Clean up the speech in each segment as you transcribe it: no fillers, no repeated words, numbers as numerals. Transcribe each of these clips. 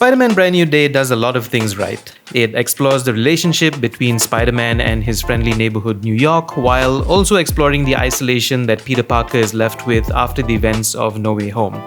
Spider-Man Brand New Day does a lot of things right. It explores the relationship between Spider-Man and his friendly neighborhood New York, while also exploring the isolation that Peter Parker is left with after the events of No Way Home.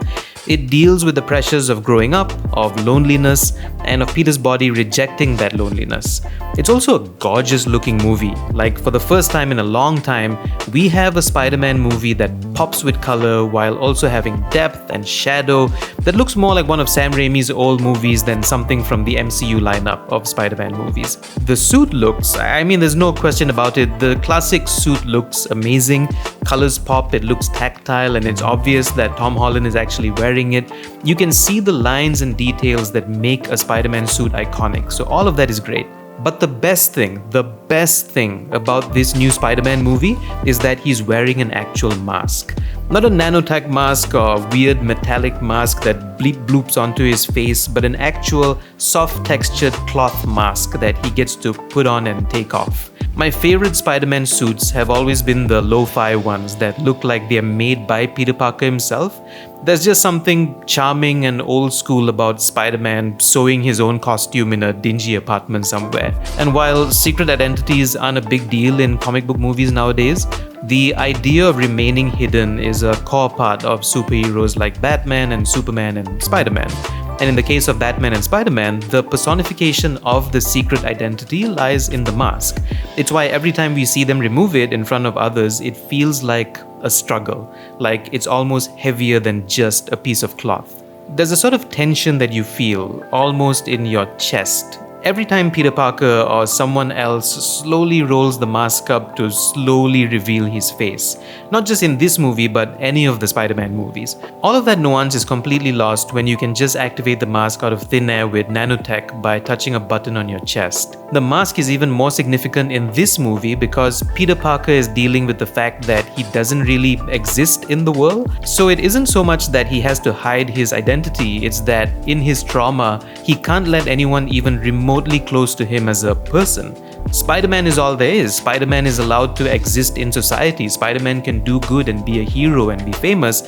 It deals with the pressures of growing up, of loneliness, and of Peter's body rejecting that loneliness. It's also a gorgeous looking movie. Like, for the first time in a long time, we have a Spider-Man movie that pops with color while also having depth and shadow that looks more like one of Sam Raimi's old movies than something from the MCU lineup of Spider-Man movies. The suit looks, there's no question about it. The classic suit looks amazing. Colors pop, it looks tactile, and it's obvious that Tom Holland is actually wearing it. You can see the lines and details that make a Spider-Man suit iconic. So all of that is great. But the best thing about this new Spider-Man movie is that he's wearing an actual mask. Not a nanotech mask or weird metallic mask that bleep bloops onto his face, but an actual soft textured cloth mask that he gets to put on and take off. My favorite Spider-Man suits have always been the lo-fi ones that look like they're made by Peter Parker himself. There's just something charming and old school about Spider-Man sewing his own costume in a dingy apartment somewhere. And while secret identities aren't a big deal in comic book movies nowadays, the idea of remaining hidden is a core part of superheroes like Batman and Superman and Spider-Man. And in the case of Batman and Spider-Man, the personification of the secret identity lies in the mask. It's why every time we see them remove it in front of others, it feels like a struggle, like it's almost heavier than just a piece of cloth. There's a sort of tension that you feel almost in your chest every time Peter Parker or someone else slowly rolls the mask up to slowly reveal his face. Not just in this movie, but any of the Spider-Man movies. All of that nuance is completely lost when you can just activate the mask out of thin air with nanotech by touching a button on your chest. The mask is even more significant in this movie because Peter Parker is dealing with the fact that he doesn't really exist in the world. So it isn't so much that he has to hide his identity, it's that in his trauma, he can't let anyone even remotely close to him as a person. Spider-Man is all there is. Spider-Man is allowed to exist in society. Spider-Man can do good and be a hero and be famous.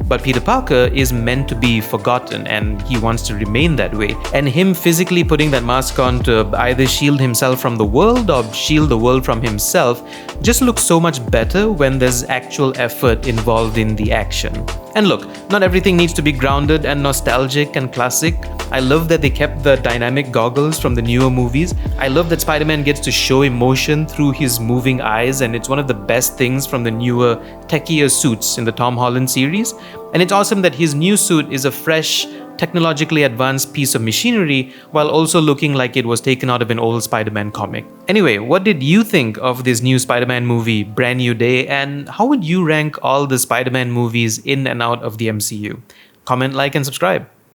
But Peter Parker is meant to be forgotten and he wants to remain that way. And him physically putting that mask on to either shield himself from the world or shield the world from himself just looks so much better when there's actual effort involved in the action. And look, not everything needs to be grounded and nostalgic and classic. I love that they kept the dynamic goggles from the newer movies. I love that Spider-Man gets to show emotion through his moving eyes, and it's one of the best things from the newer, techier suits in the Tom Holland series. And it's awesome that his new suit is a fresh, technologically advanced piece of machinery while also looking like it was taken out of an old Spider-Man comic. Anyway, what did you think of this new Spider-Man movie, Brand New Day, and how would you rank all the Spider-Man movies in and out of the MCU? Comment, like, and subscribe.